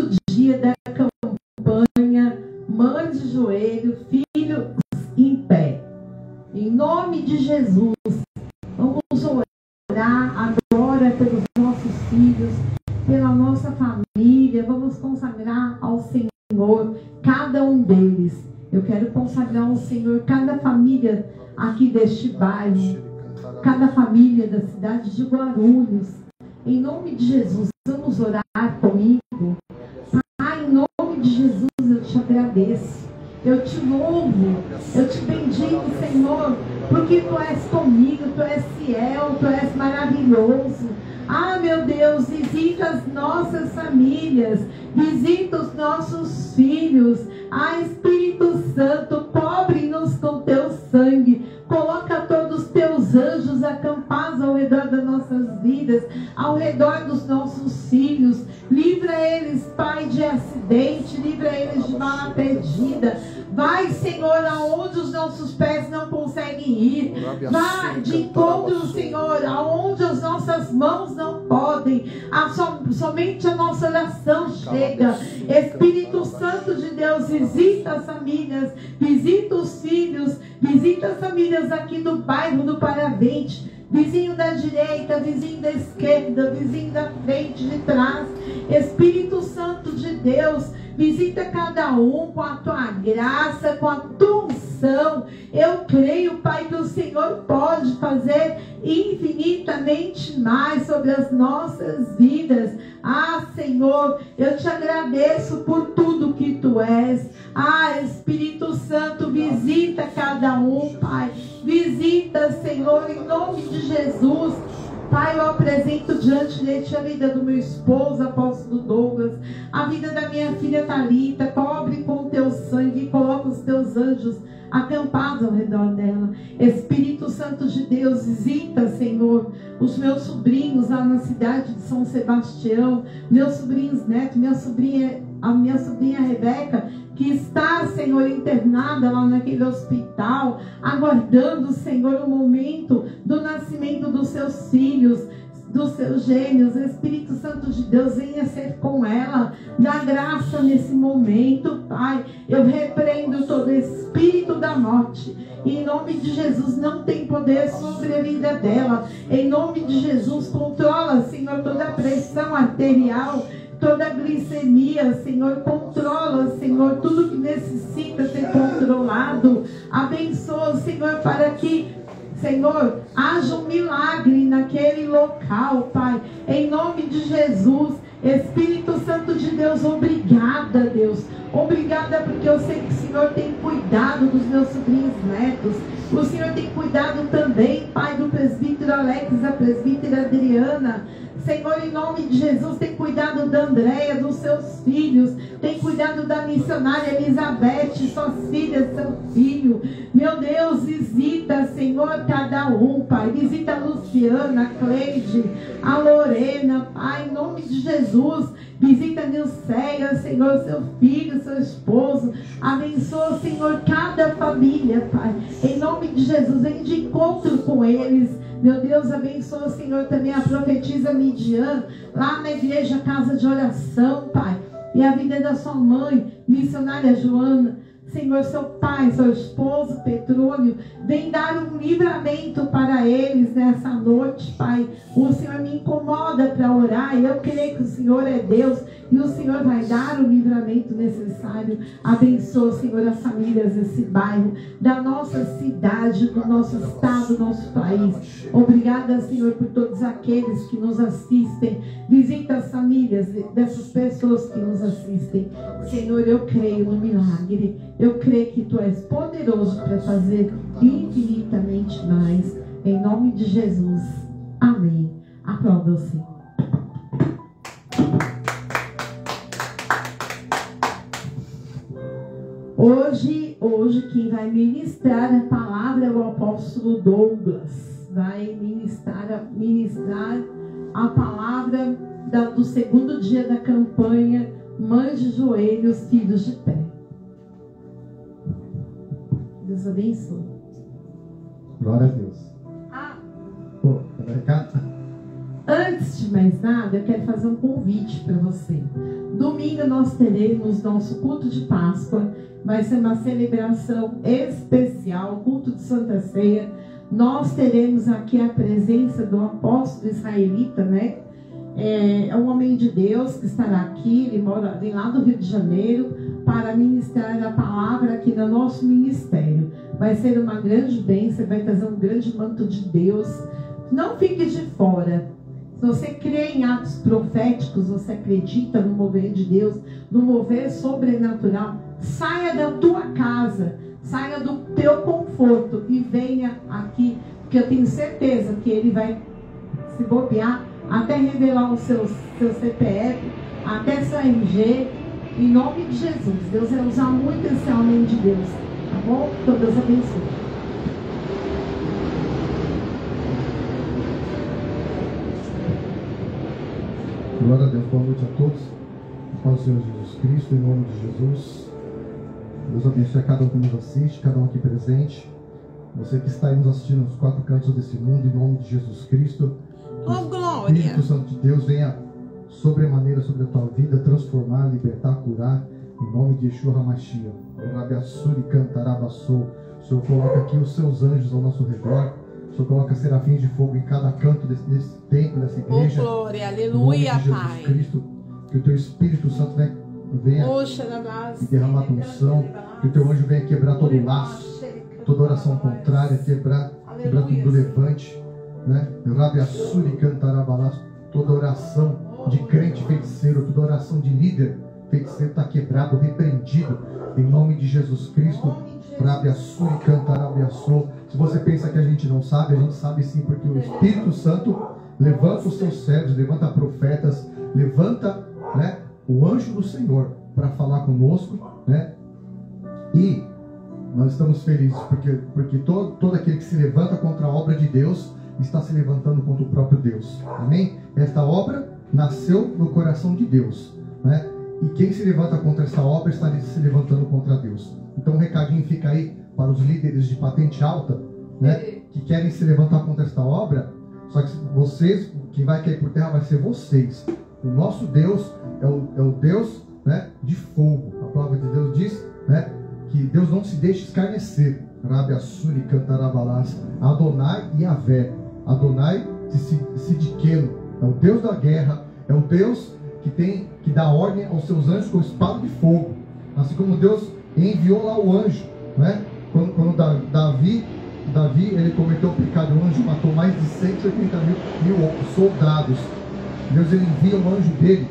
segundo dia da campanha Mães de Joelho, Filhos em Pé. Em nome de Jesus, vamos orar agora pelos nossos filhos, pela nossa família. Vamos consagrar ao Senhor cada um deles. Eu quero consagrar ao Senhor cada família aqui deste bairro, cada família da cidade de Guarulhos. Em nome de Jesus, vamos orar comigo. Pai, em nome de Jesus, eu te agradeço. Eu te louvo, eu te bendigo, Senhor, porque Tu és comigo, Tu és fiel, Tu és maravilhoso. Ah, meu Deus, visita as nossas famílias, visita os nossos filhos. Ah, Espírito Santo, cobre-nos com Teu sangue. Coloca todos os Teus anjos acampados ao redor das nossas vidas, ao redor dos nossos filhos. Livra eles, Pai, de acidente, livra eles de bala perdida. Vai, Senhor, aonde os nossos pés não conseguem ir. Vai de encontro, Senhor, aonde as nossas mãos não podem. Somente a nossa oração chega. Espírito Santo de Deus, visita as famílias, visita os filhos, visita as famílias aqui do bairro do Paravente. Vizinho da direita, vizinho da esquerda, vizinho da frente, de trás. Espírito Santo de Deus, visita cada um com a Tua graça, com a Tua unção. Eu creio, Pai, que o Senhor pode fazer infinitamente mais sobre as nossas vidas. Ah, Senhor, eu te agradeço por tudo que Tu és. Ah, Espírito Santo, visita cada um, Pai. Visita, Senhor, em nome de Jesus. Pai, eu apresento diante de Ti a vida do meu esposo, apóstolo Douglas, a vida da minha filha Thalita. Cobre com Teu sangue e coloca os Teus anjos acampados ao redor dela. Espírito Santo de Deus, visita, Senhor, os meus sobrinhos lá na cidade de São Sebastião, meus sobrinhos netos, a minha sobrinha Rebeca, que está, Senhor, internada lá naquele hospital, aguardando, Senhor, o momento do nascimento dos seus filhos, dos seus gêmeos. Espírito Santo de Deus, venha ser com ela, dá graça nesse momento, Pai. Eu repreendo todo espírito da morte. Em nome de Jesus, não tem poder sobre a vida dela. Em nome de Jesus, controla, Senhor, toda a pressão arterial, toda a glicemia, Senhor, controla, Senhor, tudo que necessita ser controlado. Abençoa, Senhor, para que, Senhor, haja um milagre naquele local, Pai. Em nome de Jesus, Espírito Santo de Deus, obrigada, Deus. Obrigada porque eu sei que o Senhor tem cuidado dos meus sobrinhos netos. O Senhor tem cuidado também, Pai, do presbítero Alex, da presbítera Adriana. Senhor, em nome de Jesus, tem cuidado da Andréia, dos seus filhos. Tem cuidado da missionária Elizabeth, suas filhas, seu filho. Meu Deus, visita, Senhor, cada um, Pai. Visita a Luciana, a Cleide, a Lorena, Pai, em nome de Jesus. Visita a Nilceia, Senhor, seu filho, seu esposo. Abençoa, Senhor, cada família, Pai. Em nome de Jesus, vem de encontro com eles. Meu Deus, abençoa, Senhor, também a profetisa Midian, lá na igreja Casa de Oração, Pai. E a vida da sua mãe, missionária Joana. Senhor, seu pai, seu esposo Petrônio, vem dar um livramento para eles nessa noite, Pai. O Senhor me incomoda para orar e eu creio que o Senhor é Deus e o Senhor vai dar o livramento necessário. Abençoa, Senhor, as famílias desse bairro, da nossa cidade, do nosso estado, do nosso país. Obrigada, Senhor, por todos aqueles que nos assistem. Visita as famílias dessas pessoas que nos assistem. Senhor, eu creio no milagre. Eu creio que Tu és poderoso para fazer infinitamente mais. Em nome de Jesus. Amém. Aplauda-se. Hoje quem vai ministrar a palavra é o apóstolo Douglas. Vai ministrar a palavra do segundo dia da campanha Mães de Joelhos, Filhos de Pé. Deus abençoe. Glória a Deus. Antes de mais nada, eu quero fazer um convite para você. domingo nós teremos nosso culto de Páscoa. Vai ser uma celebração especial, culto de Santa Ceia. Nós teremos aqui a presença do apóstolo israelita, né? É um homem de Deus que estará aqui. Ele vem lá do Rio de Janeiro para ministrar a palavra aqui no nosso ministério. Vai ser uma grande bênção, vai trazer um grande manto de Deus. Não fique de fora. Se você crê em atos proféticos, você acredita no mover de Deus, no mover sobrenatural, saia da tua casa, saia do teu conforto e venha aqui, porque eu tenho certeza que ele vai se bobear, até revelar o seu CPF, até seu RG, em nome de Jesus. Deus vai usar muito esse homem de Deus, tá bom? Então Deus abençoe. Glória a Deus, boa noite a todos. Paz do Senhor Jesus Cristo, em nome de Jesus. Deus abençoe a cada um que nos assiste, cada um aqui presente. Você que está aí nos assistindo nos quatro cantos desse mundo, em nome de Jesus Cristo. Que o Espírito Santo de Deus venha sobremaneira sobre a tua vida, transformar, libertar, curar, em nome de Yeshua HaMashiach. O Rabiassuri Cantarabassou. O Senhor coloca aqui os seus anjos ao nosso redor. O Senhor coloca serafins de fogo em cada canto desse templo, dessa igreja. Oh, glória, aleluia, em nome de Pai. Jesus Cristo, que o teu Espírito Santo venha derramar a unção, que o teu anjo venha quebrar todo laço, toda oração contrária, quebrar todo levante, né? Rabiassuri Cantarabalas, toda oração de crente feiticeiro, toda oração de líder feiticeiro está quebrado, repreendido, em nome de Jesus Cristo. Rabiassuri Cantarabassou. Se você pensa que a gente sabe sim, porque o Espírito Santo levanta os seus servos, levanta profetas, levanta, né, o anjo do Senhor para falar conosco, né? E nós estamos felizes porque todo aquele que se levanta contra a obra de Deus está se levantando contra o próprio Deus. Amém? Esta obra nasceu no coração de Deus, né? E quem se levanta contra essa obra está se levantando contra Deus. Então um recadinho fica aí para os líderes de patente alta, né, que querem se levantar contra esta obra. Só que vocês, quem vai cair por terra vai ser vocês. O nosso Deus é o Deus, né, de fogo. A palavra de Deus diz, né, que Deus não se deixa escarnecer. Rabiassuri Cantarabalas, Adonai e Yahvé. Adonai Siddiqueno é o Deus da guerra, é o Deus que dá ordem aos seus anjos com espada de fogo. Assim como Deus enviou lá o anjo, né? Quando Davi ele cometeu o pecado, o anjo matou mais de 180 mil soldados. Deus ele envia o anjo dele,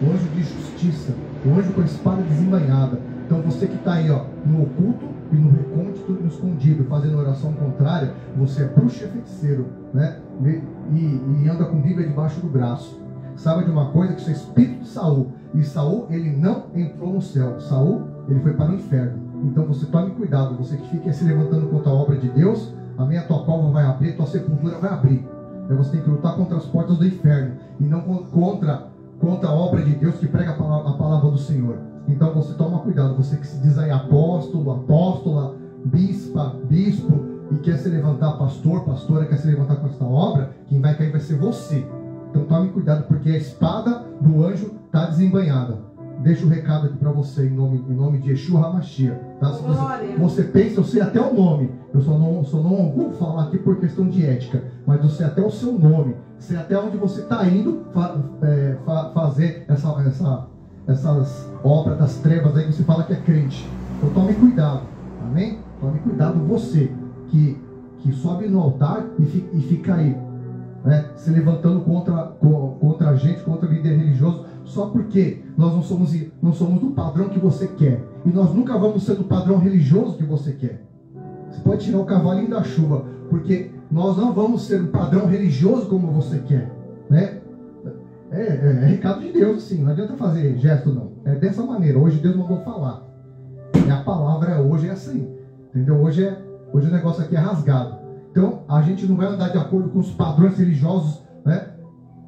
o anjo de justiça, o anjo com a espada desembainhada. Então você que está aí, ó, no oculto e no recôndito e no escondido, fazendo oração contrária, você é bruxo e feiticeiro, né? E anda com Bíblia debaixo do braço. Saiba de uma coisa, que isso é espírito de Saul. E Saul, ele não entrou no céu. Saul, ele foi para o inferno. Então você tome cuidado, você que fica se levantando contra a obra de Deus, amém, a tua cova vai abrir, a tua sepultura vai abrir. Então você tem que lutar contra as portas do inferno e não contra a obra de Deus que prega a palavra do Senhor. Então você toma cuidado, você que se diz aí apóstolo, apóstola, bispo e quer se levantar pastora, quer se levantar com esta obra, quem vai cair vai ser você. Então tome cuidado, porque a espada do anjo está desembainhada. Deixa o recado aqui para você, em nome de Yeshua HaMashiach. Tá? Se você pensa, eu sei até o nome. Eu só não vou falar aqui por questão de ética, mas eu sei até o seu nome. Sei até onde você está indo fazer essas obras das trevas aí que você fala que é crente. Então tome cuidado, amém? Tome cuidado você que sobe no altar e fica aí, né, se levantando contra a gente, contra o líder religioso, só porque nós não somos do padrão que você quer. E nós nunca vamos ser do padrão religioso que você quer. Você pode tirar o cavalinho da chuva, porque nós não vamos ser do padrão religioso como você quer, né? É recado de Deus, sim. Não adianta fazer gesto, não. É dessa maneira. Hoje Deus mandou falar. E a palavra hoje é assim. Entendeu? Hoje o negócio aqui é rasgado. Então, a gente não vai andar de acordo com os padrões religiosos, né?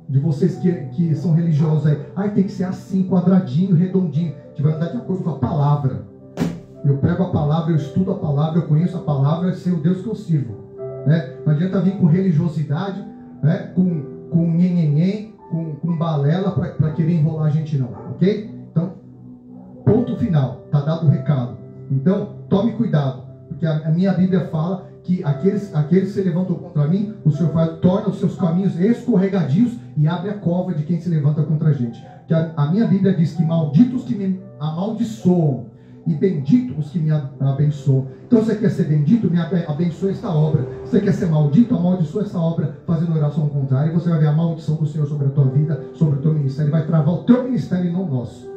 De vocês que são religiosos aí. Ai, tem que ser assim, quadradinho, redondinho. A gente vai andar de acordo com a palavra. Eu prego a palavra, eu estudo a palavra, eu conheço a palavra, eu sei o Deus que eu sirvo, né? Não adianta vir com religiosidade, né? Com nhenhenhen, com balela para querer enrolar a gente, não. Ok? Então Ponto final. Está dado o recado. Então, tome cuidado. Porque a minha Bíblia fala que aqueles que se levantam contra mim, o Senhor torna os seus caminhos escorregadios e abre a cova de quem se levanta contra a gente. Que a minha Bíblia diz que malditos que me amaldiçoam e benditos os que me abençoam. Então, você quer ser bendito? Me abençoe esta obra. Você quer ser maldito? Amaldiçoa essa obra fazendo oração contrária. E você vai ver a maldição do Senhor sobre a tua vida, sobre o teu ministério. Ele vai travar o teu ministério e não o nosso.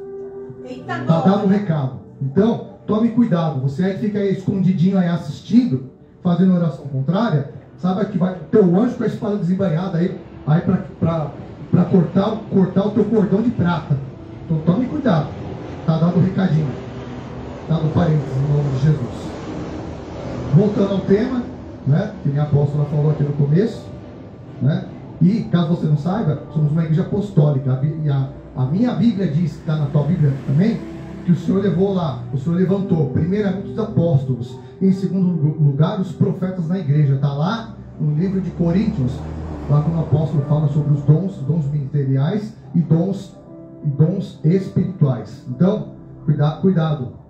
Está dado o recado. Então, tome cuidado. Você aí fica aí escondidinho aí assistindo, fazendo oração contrária. Sabe que vai ter o anjo com a espada desembainhada aí para cortar o teu cordão de prata. Então, tome cuidado. Está dado o recadinho. Está no parênteses, em nome de Jesus. Voltando ao tema, né, que minha apóstola falou aqui no começo, né, e caso você não saiba, somos uma igreja apostólica. A minha Bíblia diz, que está na tua Bíblia também, que o Senhor levantou primeiramente os apóstolos, em segundo lugar os profetas na igreja. Está lá no livro de Coríntios, lá quando o apóstolo fala sobre os dons ministeriais e dons espirituais. Então, cuidado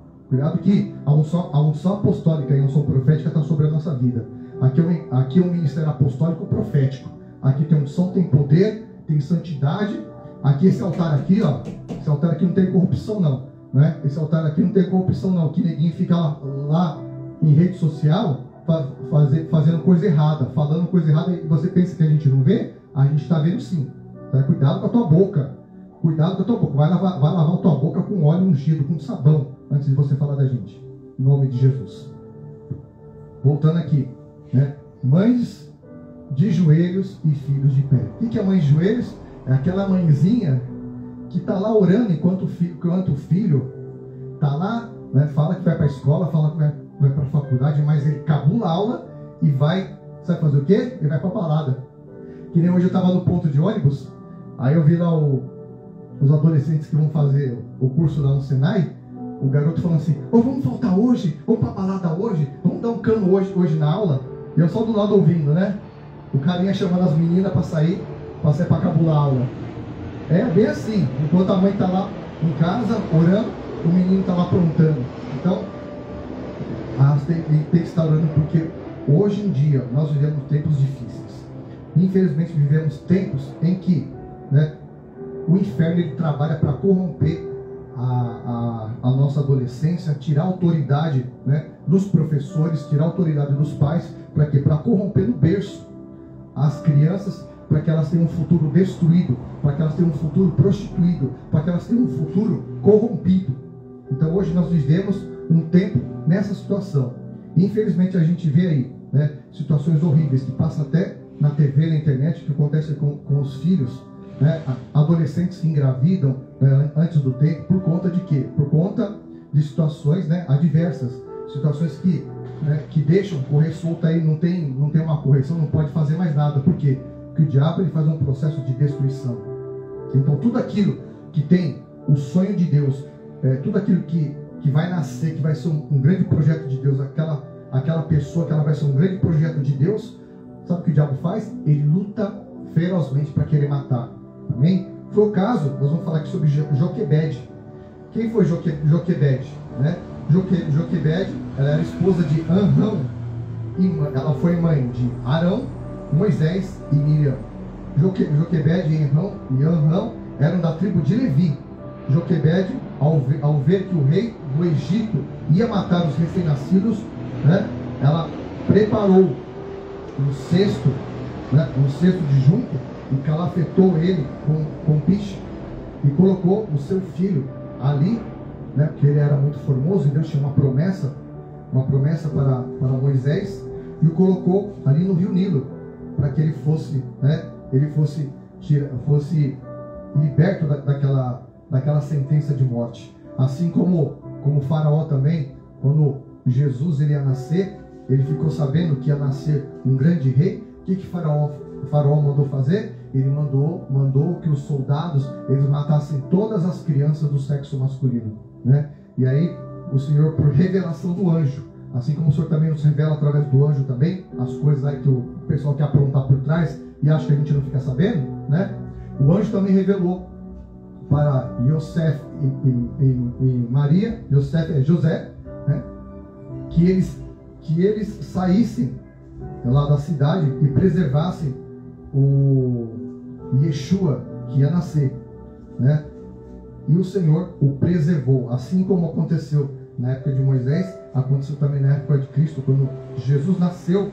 que a unção apostólica e a unção profética está sobre a nossa vida. Aqui é um ministério apostólico profético. Aqui tem unção, tem poder, tem santidade. Aqui esse altar aqui, ó, esse altar aqui não tem corrupção não, né? Esse altar aqui não tem corrupção não, que ninguém fica lá em rede social fazendo coisa errada, falando coisa errada, e você pensa que a gente não vê? A gente está vendo sim. Tá? Cuidado com a tua boca. Cuidado com a tua boca. Vai lavar a tua boca com óleo ungido, com sabão, antes de você falar da gente. Em nome de Jesus. Voltando aqui, né? Mães de joelhos e filhos de pé. O que é mãe de joelhos? É aquela mãezinha que está lá orando enquanto o filho está lá, né? Fala que vai para a escola, fala que vai para a faculdade, mas ele cabula a aula e vai, sabe fazer o quê? Ele vai para a balada. Que nem hoje eu estava no ponto de ônibus, aí eu vi lá os adolescentes que vão fazer o curso lá no Senai, o garoto falando assim, vamos faltar hoje, vamos pra balada hoje, vamos dar um cano hoje na aula. E eu só do lado ouvindo, né? O carinha chamando as meninas para sair pra cabular a aula. É bem assim, enquanto a mãe tá lá em casa, orando, o menino tá lá aprontando. Então, tem que estar orando, porque hoje em dia nós vivemos tempos difíceis. Infelizmente vivemos tempos em que, né, o inferno ele trabalha para corromper a nossa adolescência, tirar a autoridade, né, dos professores, tirar a autoridade dos pais. Para quê? Para corromper no berço as crianças, para que elas tenham um futuro destruído, para que elas tenham um futuro prostituído, para que elas tenham um futuro corrompido. Então hoje nós vivemos um tempo nessa situação. Infelizmente a gente vê aí, né, situações horríveis que passam até na TV, na internet, que acontece com os filhos, né, adolescentes que engravidam, né, antes do tempo. Por conta de quê? Por conta de situações, né, adversas, situações que deixam correr solto aí, não tem uma correção, não pode fazer mais nada. Por quê? Porque o diabo ele faz um processo de destruição. Então tudo aquilo que tem o sonho de Deus, tudo aquilo que vai nascer, que vai ser um grande projeto de Deus, aquela pessoa que ela vai ser um grande projeto de Deus, sabe o que o diabo faz? Ele luta ferozmente para querer matar. Amém? Foi o caso, nós vamos falar aqui sobre Joquebede. Quem foi Joquebede? Né? Joquebede, ela era esposa de Anrão, ela foi mãe de Arão, Moisés e Miriam. Joquebede e Anrão eram da tribo de Levi. Joquebede, ao ver que o rei do Egito ia matar os recém-nascidos, né, ela preparou um cesto de junco e calafetou ele com piche e colocou o seu filho ali, né, porque ele era muito formoso e Deus tinha uma promessa para Moisés, e o colocou ali no rio Nilo para que ele fosse liberto daquela sentença de morte. Assim como o faraó também, quando Jesus ele ia nascer, ele ficou sabendo que ia nascer um grande rei. O que o faraó mandou fazer? Ele mandou que os soldados eles matassem todas as crianças do sexo masculino, né? E aí o Senhor, por revelação do anjo, assim como o Senhor também nos revela através do anjo também as coisas aí que o pessoal quer aprontar por trás e acha que a gente não fica sabendo, né? O anjo também revelou para Yosef e Maria, José, né? que eles saíssem lá da cidade e preservassem o Yeshua que ia nascer, né? E o Senhor o preservou, assim como aconteceu na época de Moisés, aconteceu também na época de Cristo, quando Jesus nasceu.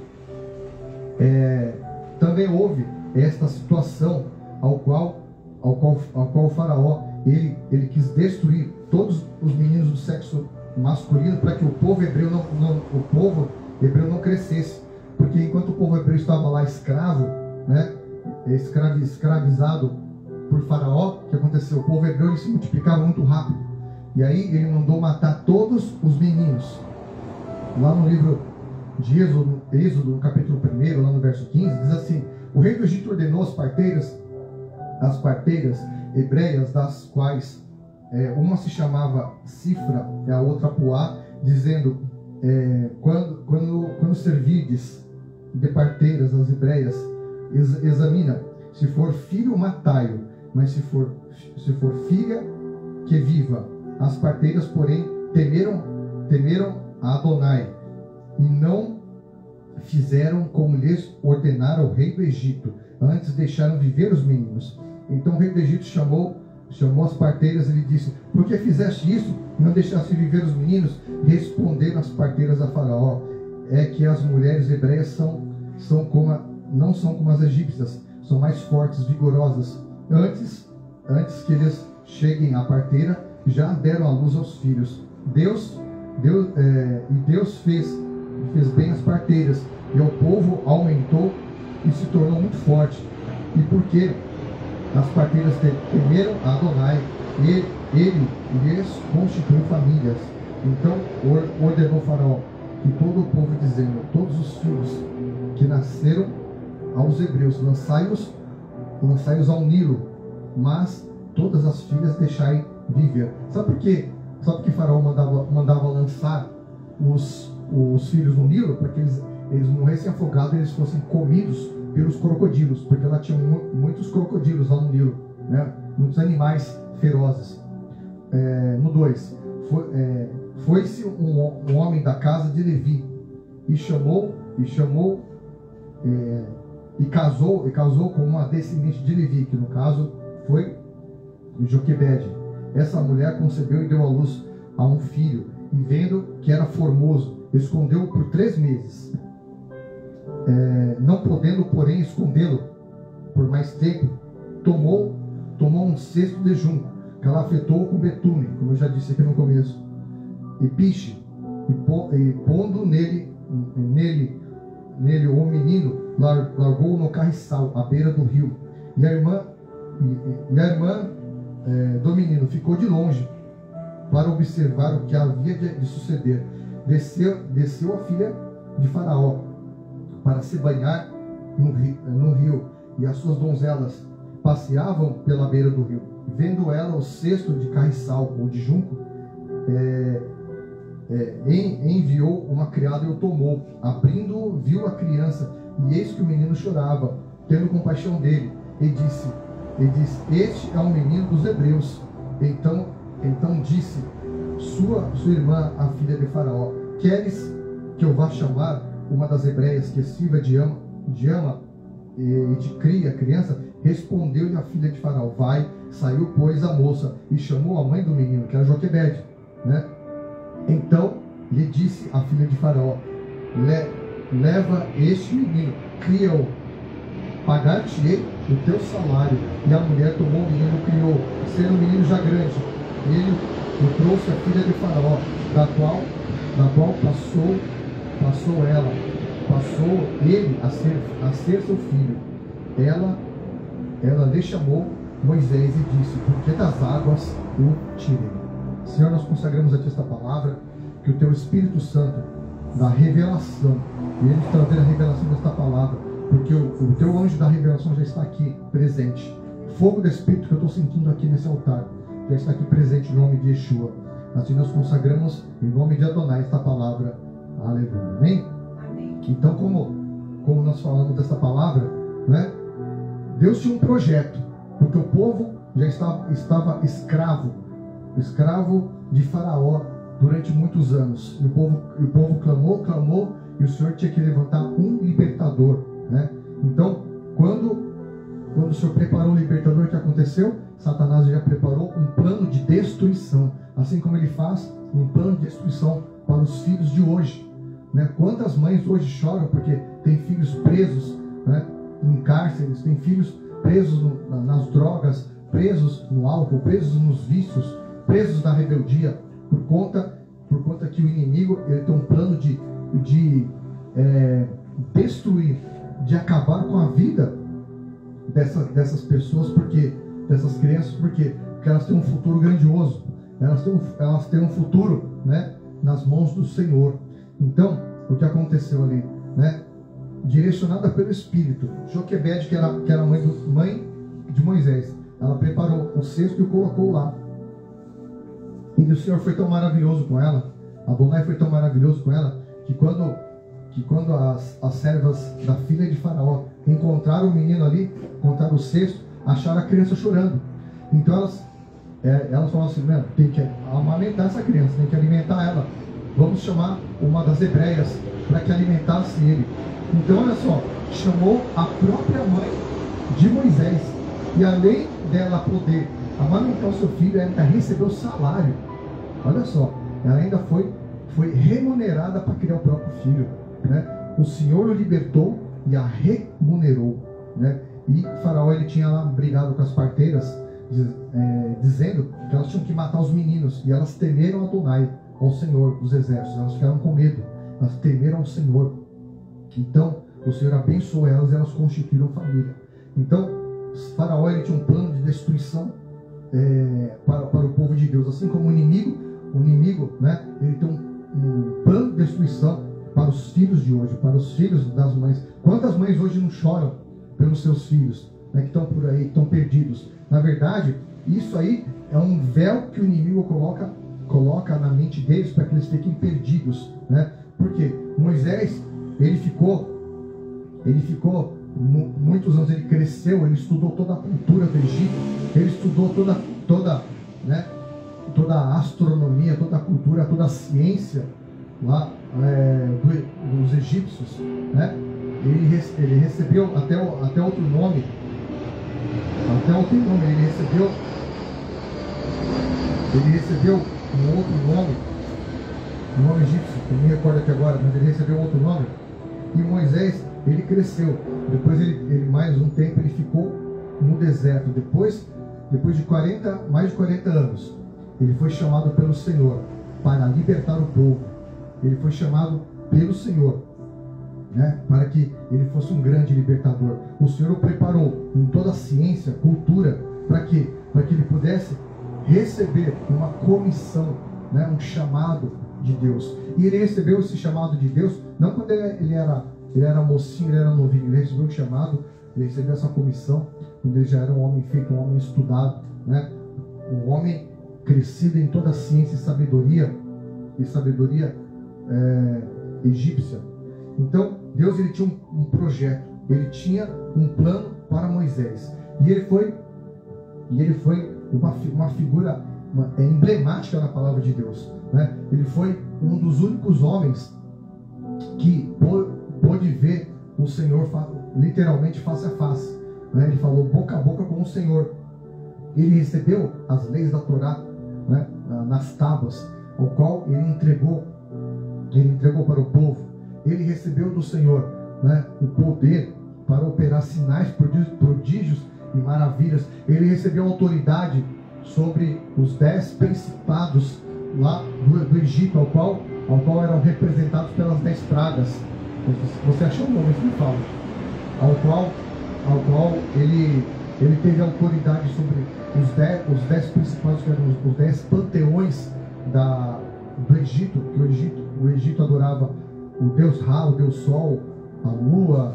Também houve esta situação ao qual o faraó ele quis destruir todos os meninos do sexo masculino para que o povo hebreu não crescesse, porque enquanto o povo hebreu estava lá escravo, né, escravizado por faraó, o que aconteceu? O povo hebreu ele se multiplicava muito rápido, e aí ele mandou matar todos os meninos. Lá no livro de Êxodo, no capítulo 1, lá no verso 15, diz assim: o rei do Egito ordenou as parteiras hebreias, das quais uma se chamava Cifra e a outra Puá, dizendo: quando servides de parteiras as hebreias, examina, se for filho, matai-o, mas se for filha, que viva. As parteiras, porém, temeram a Adonai, e não fizeram como lhes ordenara o rei do Egito, antes deixaram viver os meninos. Então o rei do Egito chamou as parteiras e lhe disse: por que fizeste isso e não deixaste viver os meninos? Responderam as parteiras a Faraó: é que as mulheres hebreias não são como as egípcias, são mais fortes, vigorosas. Antes que eles cheguem à parteira, já deram à luz aos filhos. Deus fez bem as parteiras, e o povo aumentou e se tornou muito forte. E porque as parteiras temeram a Adonai, ele lhes constituiu famílias. Então ordenou Faraó que todo o povo, dizendo: todos os filhos que nasceram aos hebreus, lançai-os ao Nilo, mas todas as filhas deixai viver. Sabe por quê? Sabe por que Faraó mandava lançar os filhos no Nilo? Para que eles morressem afogados e eles fossem comidos pelos crocodilos, porque lá tinha muitos crocodilos lá no Nilo, né? Muitos animais ferozes. No 2, foi-se um homem da casa de Levi e casou com uma descendente de Levi, que no caso foi Joquebede. Essa mulher concebeu e deu à luz a um filho, e vendo que era formoso, escondeu-o por 3 meses. Não podendo, porém, escondê-lo por mais tempo, tomou um cesto de junco, calafetou com betume, como eu já disse aqui no começo, e piche, e pondo nele o menino, largou no carriçal, à beira do rio. E a irmã do menino ficou de longe para observar o que havia de suceder. Desceu a filha de Faraó para se banhar no rio, e as suas donzelas passeavam pela beira do rio. Vendo ela o cesto de carriçal ou de junco, enviou uma criada e o tomou. Abrindo, viu a criança, e eis que o menino chorava. Tendo compaixão dele, e disse: este é um menino dos hebreus. Então disse sua irmã, a filha de Faraó: queres que eu vá chamar uma das hebreias que sirva de ama e de cria a criança? Respondeu-lhe a filha de Faraó: vai. Saiu, pois, a moça e chamou a mãe do menino, que era Joquebede, né? Então lhe disse a filha de Faraó: leva este menino, cria-o, pagar-te-ei o teu salário. E a mulher tomou o menino e o criou, sendo o menino já grande. Ele o trouxe a filha de Faraó, da qual passou ele a ser seu filho. Ela lhe chamou Moisés e disse: por que das águas o tirei? Senhor, nós consagramos a Ti esta palavra, que o Teu Espírito Santo dá revelação, e Ele trazer a revelação desta palavra, porque o Teu anjo da revelação já está aqui presente. O fogo do Espírito que eu estou sentindo aqui nesse altar já está aqui presente em nome de Yeshua. Assim nós consagramos em nome de Adonai esta palavra. Aleluia. Amém? Amém. Então, como nós falamos dessa palavra, né? Deus tinha um projeto, porque o povo já estava escravo de Faraó durante muitos anos. E o povo clamou, e o Senhor tinha que levantar um libertador, né? Então, quando o Senhor preparou o libertador, o que aconteceu? Satanás já preparou um plano de destruição, assim como ele faz um plano de destruição para os filhos de hoje, né? Quantas mães hoje choram porque tem filhos presos, né, em cárceres, tem filhos presos nas drogas, presos no álcool, presos nos vícios, presos na rebeldia, por conta que o inimigo ele tem um plano de destruir, de acabar com a vida dessas pessoas, dessas crianças, porque elas têm um futuro grandioso, elas têm um futuro, né, nas mãos do Senhor. Então, o que aconteceu ali, né, direcionada pelo Espírito, Joquebede, que era mãe de Moisés, ela preparou o cesto e o colocou lá. E o Senhor foi tão maravilhoso com ela, Adonai foi tão maravilhoso com ela, que quando as servas da filha de Faraó encontraram o menino ali, encontraram o cesto, acharam a criança chorando. Então elas falaram assim: tem que amamentar essa criança, tem que alimentar ela. Vamos chamar uma das hebreias para que alimentasse ele. Então, olha só, chamou a própria mãe de Moisés. E além dela poder amamentar o seu filho, ela ainda recebeu salário. Olha só, ela ainda foi remunerada para criar o próprio filho, né? O Senhor o libertou e a remunerou, né? E Faraó, ele tinha lá brigado com as parteiras, dizendo que elas tinham que matar os meninos. E elas temeram Adonai, ao Senhor dos exércitos. Elas ficaram com medo, elas temeram ao Senhor. Então o Senhor abençoou elas e elas constituíram família. Então Faraó, ele tinha um plano de destruição para o povo de Deus, assim como o inimigo, né, ele tem um plano de destruição para os filhos de hoje, para os filhos das mães. Quantas mães hoje não choram pelos seus filhos, né, que estão por aí, que estão perdidos? Na verdade, isso aí é um véu que o inimigo coloca na mente deles para que eles fiquem perdidos, né? Porque Moisés, ele ficou muitos anos, ele cresceu, ele estudou toda a cultura do Egito, ele estudou toda a astronomia, toda a cultura, toda a ciência lá dos egípcios, né? Ele recebeu até outro nome, ele recebeu um outro nome, um nome egípcio, que eu me recordo aqui agora, mas ele recebeu outro nome. E Moisés, ele cresceu. Depois ele mais um tempo ele ficou no deserto. Depois de mais de 40 anos, ele foi chamado pelo Senhor para libertar o povo. Ele foi chamado pelo Senhor, né, para que ele fosse um grande libertador. O Senhor o preparou em toda a ciência, cultura, para que ele pudesse receber uma comissão, né, um chamado de Deus. E ele recebeu esse chamado de Deus não quando ele era mocinho, ele era novinho. Ele recebeu o chamado, ele recebeu essa comissão quando ele já era um homem feito, um homem estudado, né, um homem crescido em toda a ciência e sabedoria egípcia. Então Deus, ele tinha um projeto, ele tinha um plano para Moisés, e ele foi uma figura emblemática na palavra de Deus, né? Ele foi um dos únicos homens que pôde ver o Senhor literalmente face a face, né? Ele falou boca a boca com o Senhor. Ele recebeu as leis da Torá, né, nas tábuas, ao qual ele entregou para o povo. Ele recebeu do Senhor, né, o poder para operar sinais, prodígios e maravilhas. Ele recebeu autoridade sobre os 10 principados lá do Egito, ao qual eram representados pelas 10 pragas. Você achou o nome que me fala? Ao qual ele teve autoridade sobre os 10 principados, que eram os 10 panteões do Egito, que o Egito adorava o Deus Ra, o Deus Sol, a Lua,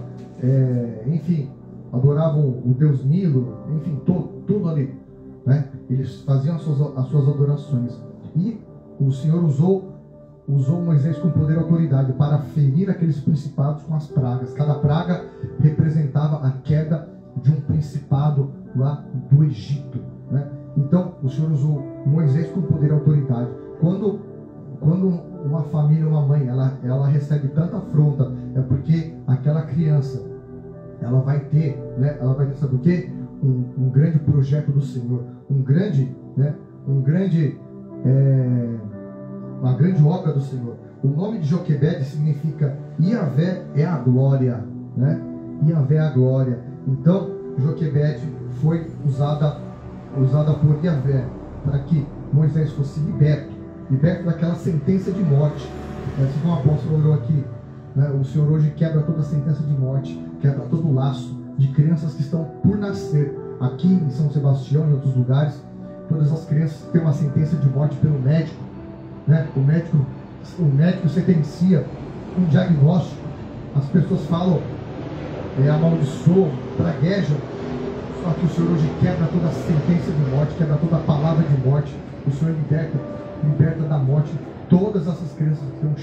enfim, adoravam o Deus Nilo, enfim, tudo ali, né? Eles faziam as suas adorações. E o Senhor usou Moisés com poder e autoridade para ferir aqueles principados com as pragas. Cada praga representava a queda de um principado lá do Egito. né? Então o Senhor usou Moisés com poder e autoridade. Quando uma família, uma mãe, ela recebe tanta afronta, é porque aquela criança, ela vai ter, né? Ela vai ter, sabe o quê? Um grande projeto do Senhor, uma grande obra do Senhor. O nome de Joquebede significa Iavé é a glória, né? Iavé é a glória. Então Joquebede foi usada por Iavé para que Moisés fosse liberto daquela sentença de morte. Assim como o apóstolo orou aqui, né? O Senhor hoje quebra toda a sentença de morte, quebra todo o laço de crianças que estão por nascer aqui em São Sebastião e em outros lugares. Todas as crianças que têm uma sentença de morte pelo médico, né? O médico sentencia um diagnóstico, as pessoas falam, amaldiçoam, praguejam. Só que o Senhor hoje quebra toda a sentença de morte, quebra toda a palavra de morte. O Senhor liberta da morte todas essas crianças que têm um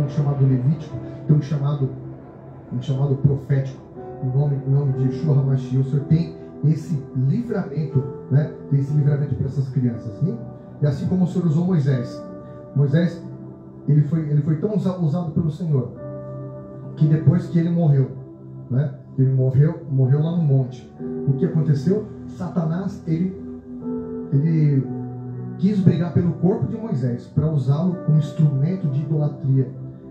chamado levítico, têm um chamado profético. Em nome de Yeshua HaMashiach, o Senhor tem esse livramento, né? Tem esse livramento para essas crianças. Hein? E assim como o Senhor usou Moisés, ele foi tão usado pelo Senhor, que depois que ele morreu, né? Ele morreu lá no monte. O que aconteceu? Satanás, ele quis brigar pelo corpo de Moisés para usá-lo como instrumento de idolatria.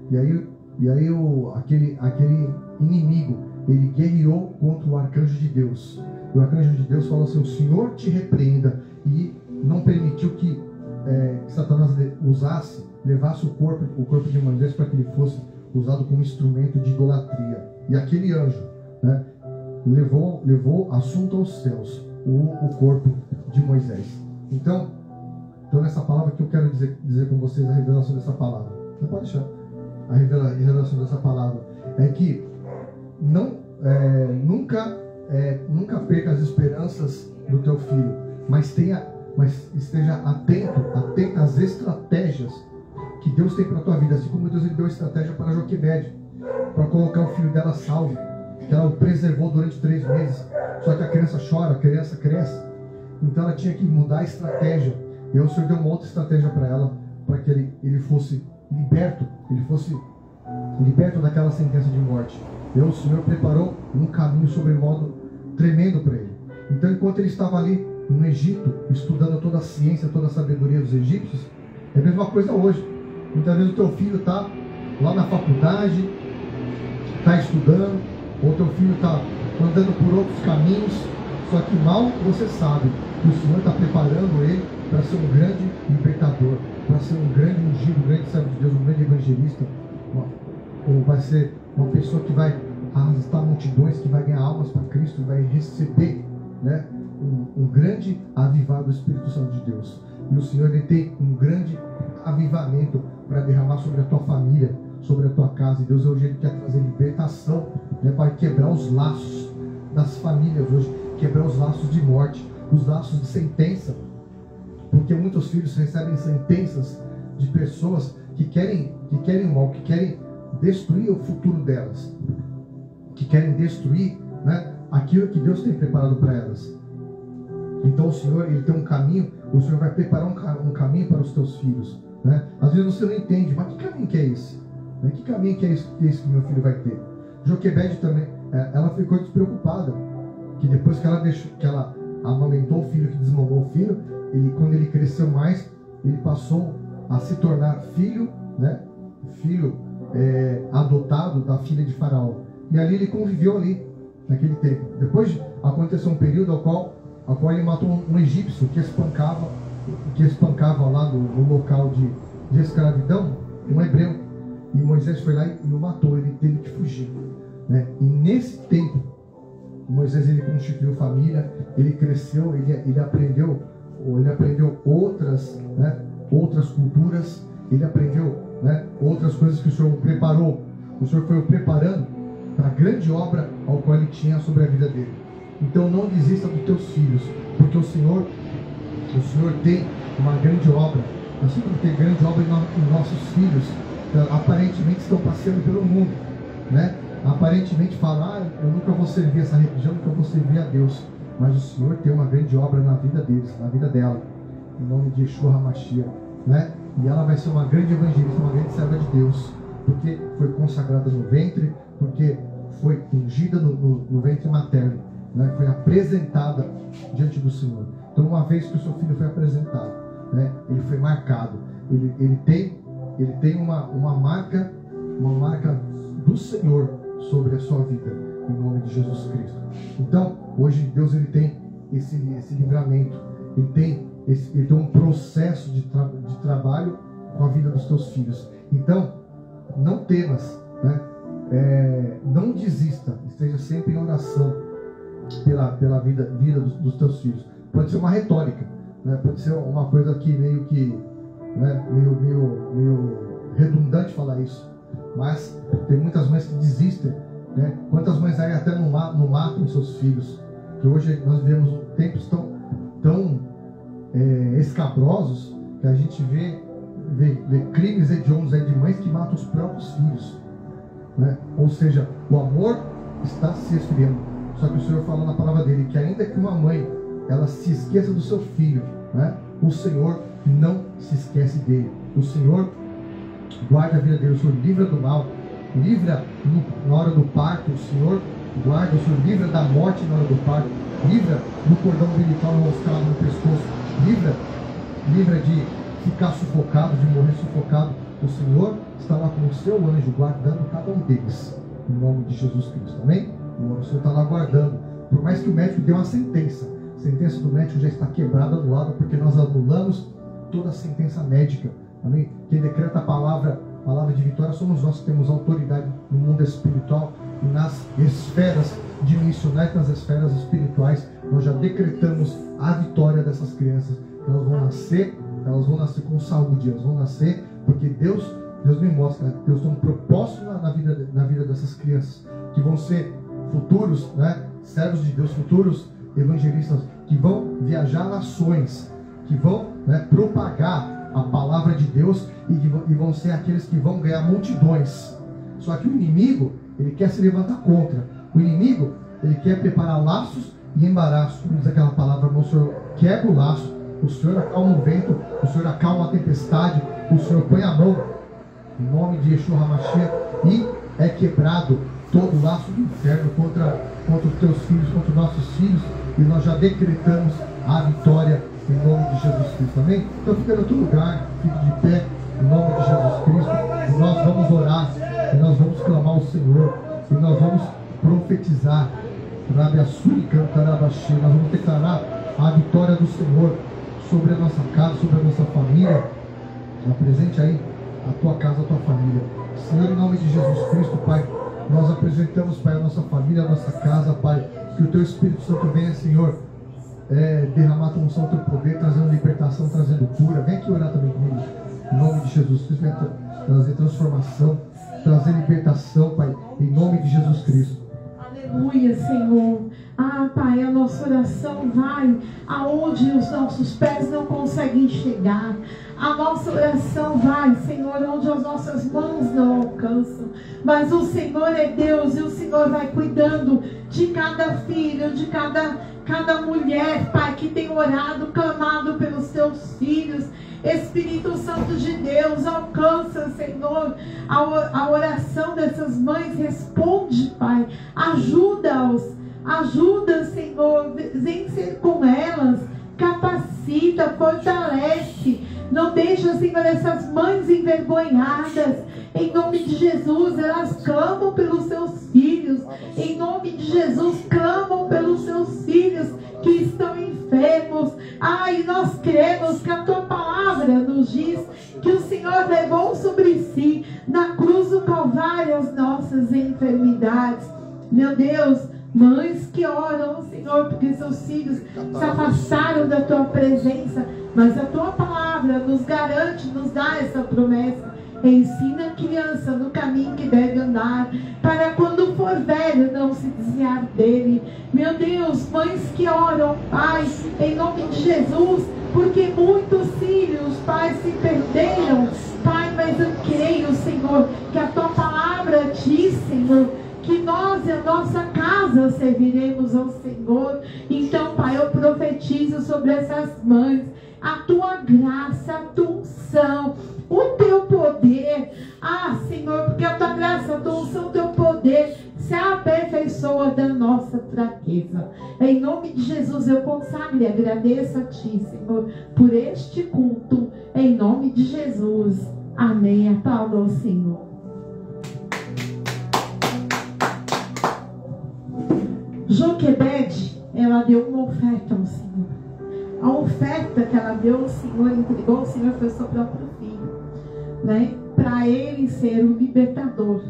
E aí aquele inimigo, ele guerreou contra o arcanjo de Deus. E o arcanjo de Deus falou assim: o Senhor te repreenda, e não permitiu que Satanás levasse o corpo de Moisés para que ele fosse usado como instrumento de idolatria. E aquele anjo, né, levou assunto aos céus o corpo de Moisés. Então nessa palavra que eu quero dizer com vocês, a revelação dessa palavra, não pode deixar, a revelação dessa palavra é que nunca perca as esperanças do teu filho, mas esteja atento às estratégias que Deus tem para a tua vida. Assim como Deus deu estratégia para Joquebede, para colocar o filho dela salvo, que ela o preservou durante 3 meses. Só que a criança chora, a criança cresce, então ela tinha que mudar a estratégia. E o Senhor deu uma outra estratégia para ela, para que ele fosse liberto daquela sentença de morte. E o Senhor preparou um caminho sobremodo tremendo para ele. Então, enquanto ele estava ali no Egito, estudando toda a ciência, toda a sabedoria dos egípcios, é a mesma coisa hoje. Muitas vezes o teu filho está lá na faculdade, está estudando, ou teu filho está andando por outros caminhos, só que mal você sabe que o Senhor está preparando ele para ser um grande libertador, para ser um grande ungido, um grande servo de Deus, um grande evangelista, ou vai ser uma pessoa que vai arrastar multidões, que vai ganhar almas para Cristo, vai receber, né, um grande avivar do Espírito Santo de Deus. E o Senhor, ele tem um grande avivamento para derramar sobre a tua família, sobre a tua casa. E Deus hoje, ele quer trazer libertação, né, para quebrar os laços das famílias hoje, quebrar os laços de morte, os laços de sentença, porque muitos filhos recebem sentenças de pessoas que querem o mal, que querem destruir o futuro delas, que querem destruir, né, aquilo que Deus tem preparado para elas. Então o Senhor, ele tem um caminho, o Senhor vai preparar um caminho para os teus filhos, né? Às vezes você não entende, mas que caminho que é esse? Né? Que caminho que é esse que meu filho vai ter? Joquebede também, ela ficou despreocupada, que depois que ela amamentou o filho, que desmamou o filho, quando ele cresceu mais, ele passou a se tornar filho, né? Filho adotado da filha de Faraó. E ali ele conviveu ali, naquele tempo. Depois aconteceu um período ao qual ele matou um egípcio que espancava lá no local de escravidão, um hebreu. E Moisés foi lá e o matou, ele teve que fugir, né? E nesse tempo, Moisés, ele constituiu família, ele cresceu, ele aprendeu outras, né, outras culturas, ele aprendeu, né, outras coisas que o Senhor preparou. O Senhor foi o preparando para a grande obra ao qual ele tinha sobre a vida dele. Então não desista dos teus filhos, porque o Senhor tem uma grande obra, assim como tem grande obra em nossos filhos, que aparentemente estão passeando pelo mundo, né? Aparentemente falam, eu nunca vou servir essa religião, nunca vou servir a Deus. mas o Senhor tem uma grande obra na vida deles, na vida dela, em nome de Yeshua HaMashiach, né? E ela vai ser uma grande evangelista, uma grande serva de Deus, porque foi consagrada no ventre, porque foi ungida no ventre materno, né? Foi apresentada diante do Senhor. Então, uma vez que o seu filho foi apresentado, né? Ele foi marcado, ele tem uma marca do Senhor sobre a sua vida, em nome de Jesus Cristo. Então, hoje Deus ele tem esse livramento, ele tem um processo de trabalho com a vida dos teus filhos. Então, não temas, né? Não desista, esteja sempre em oração pela vida dos teus filhos. Pode ser uma retórica, né? Pode ser uma coisa que meio redundante falar isso, mas tem muitas mães que desistem, né? Quantas mães aí até não matam seus filhos, que hoje nós vivemos tempos tão escabrosos, que a gente vê crimes hediondos aí de mães que matam os próprios filhos, né? Ou seja, o amor está se esfriando. Só que o Senhor fala na palavra dele que ainda que uma mãe ela se esqueça do seu filho, né? O Senhor não se esquece dele. O Senhor guarda a vida dele, o Senhor livra do mal, livra na hora do parto, o Senhor guarda, o Senhor livra da morte na hora do parto, livra do cordão umbilical enroscado no pescoço, livra de ficar sufocado, de morrer sufocado. O Senhor está lá com o seu anjo guardando cada um deles, em nome de Jesus Cristo, amém? O Senhor está lá guardando, por mais que o médico dê uma sentença, a sentença do médico já está quebrada, anulada, porque nós anulamos toda a sentença médica, amém? Quem decreta a palavra de vitória somos nós que temos autoridade no mundo espiritual e nas esferas dimensionais, nas esferas espirituais. Nós já decretamos a vitória dessas crianças. Elas vão nascer com saúde, elas vão nascer porque Deus me mostra, Deus tem um propósito na vida dessas crianças, que vão ser futuros, né, servos de Deus, futuros evangelistas, que vão viajar nações, que vão, né, propagar a palavra de Deus e vão ser aqueles que vão ganhar multidões. Só que o inimigo, ele quer se levantar contra. O inimigo, ele quer preparar laços e embaraços. Como diz aquela palavra, o Senhor quebra o laço, o Senhor acalma o vento, o Senhor acalma a tempestade, o Senhor põe a mão em nome de Yeshua HaMashiach e é quebrado todo o laço do inferno contra os teus filhos, contra os nossos filhos, e nós já decretamos a vitória em nome de Jesus Cristo, amém? Então fica no teu lugar, fique de pé em nome de Jesus Cristo, e nós vamos orar, e nós vamos clamar ao Senhor, e nós vamos profetizar, nós vamos declarar a vitória do Senhor sobre a nossa casa, sobre a nossa família. Apresente aí a tua casa, a tua família. Senhor, em nome de Jesus Cristo, Pai, nós apresentamos, Pai, a nossa família, a nossa casa, Pai, que o teu Espírito Santo venha, Senhor, derramar a tua unção, o teu poder, trazendo libertação, trazendo cura. Vem aqui orar também comigo, em nome de Jesus Cristo, vem trazer transformação, trazer libertação, Pai, em nome de Jesus Cristo. Aleluia, Senhor. Ah, Pai, a nossa oração vai aonde os nossos pés não conseguem chegar. A nossa oração vai, Senhor, onde as nossas mãos não alcançam. Mas o Senhor é Deus e o Senhor vai cuidando de cada filho, de cada mulher, Pai, que tem orado, clamado pelos teus filhos. Espírito Santo de Deus, alcança, Senhor, a oração dessas mães. Responde, Pai. Ajuda, Senhor. Vem ser com elas. Capacita, fortalece. Não deixa, Senhor, essas mães envergonhadas. Em nome de Jesus, elas clamam pelos seus filhos. Em nome de Jesus, clamam pelos seus filhos que estão enfermos. E nós cremos que a tua palavra nos diz que o Senhor levou sobre si, na cruz do Calvário, as nossas enfermidades. Meu Deus, mães que oram, Senhor, porque seus filhos se afastaram da tua presença, mas a tua palavra nos garante, nos dá essa promessa. Ensina a criança no caminho que deve andar, para quando for velho não se desviar dele. Meu Deus, mães que oram, Pai, em nome de Jesus, porque muitos filhos, Pai, se perderam, Pai, mas eu creio, Senhor, que a tua palavra diz, Senhor, que nós e a nossa casa serviremos ao Senhor. Então, sobre essas mães. A tua graça, a tua unção, o teu poder. Ah, Senhor, porque a tua graça, a tua unção, o teu poder se aperfeiçoa da nossa fraqueza. Em nome de Jesus eu consagro e agradeço a Ti, Senhor, por este culto. Em nome de Jesus. Amém. Aplauda ao Senhor. Joquebede, ela deu uma oferta ao Senhor. A oferta que ela deu ao Senhor, entregou ao Senhor, foi o seu próprio filho, né? Para ele ser o libertador.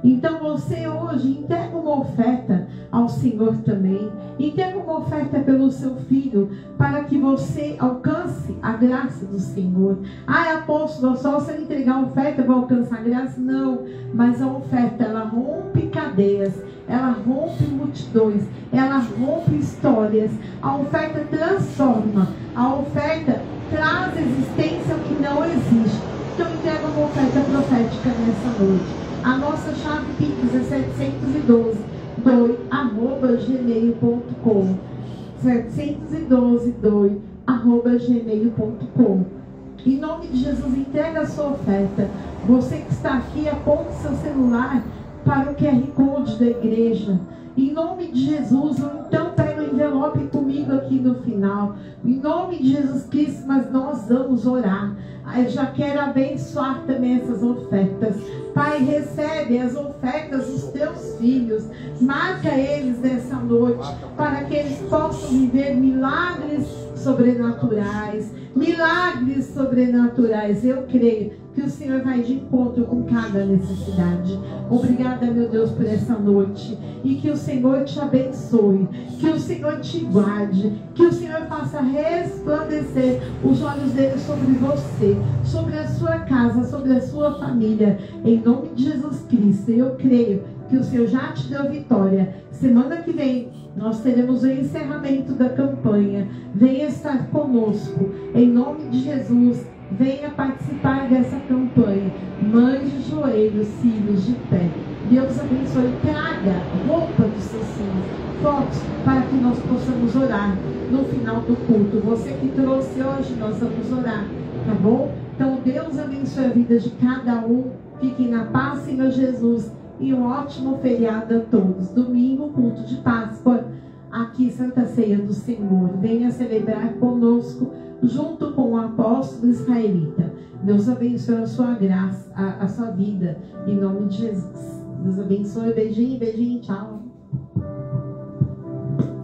Então você hoje entrega uma oferta ao Senhor também. Entrega uma oferta pelo seu filho, para que você alcance a graça do Senhor. Ah, apóstolo, só você entregar a oferta vai alcançar a graça? Não, mas a oferta, ela rompe cadeias, ela rompe multidões, ela rompe histórias. A oferta transforma, a oferta traz existência que não existe. Então entrega uma oferta profética nessa noite. A nossa chave Pix é 712-2@gmail.com 712-2@gmail.com. Em nome de Jesus, entrega a sua oferta. Você que está aqui, aponte seu celular para o QR Code da igreja. Em nome de Jesus, então pega o envelope comigo aqui no final. Em nome de Jesus Cristo, mas nós vamos orar. Eu já quero abençoar também essas ofertas. Pai, recebe as ofertas dos teus filhos. Marca eles nessa noite, para que eles possam viver milagres sobrenaturais. Milagres sobrenaturais. Eu creio que o Senhor vai de encontro com cada necessidade. Obrigada, meu Deus, por essa noite. E que o Senhor te abençoe. Que o Senhor te guarde. Que o Senhor faça resplandecer os olhos dele sobre você, sobre a sua casa, sobre a sua família. Em nome de Jesus Cristo. Eu creio que o Senhor já te deu vitória. Semana que vem nós teremos o encerramento da campanha. Venha estar conosco. Em nome de Jesus. Venha participar dessa campanha. Mães de joelhos, filhos de pé. Deus abençoe. Traga roupa dos seus filhos, fotos, para que nós possamos orar no final do culto. Você que trouxe hoje, nós vamos orar, tá bom? Então Deus abençoe a vida de cada um. Fiquem na paz, Senhor Jesus. E um ótimo feriado a todos. Domingo, culto de Páscoa. Aqui, Santa Ceia do Senhor. Venha celebrar conosco, junto com o apóstolo israelita. Deus abençoe a sua graça, a sua vida, em nome de Jesus. Deus abençoe. Beijinho, beijinho, tchau.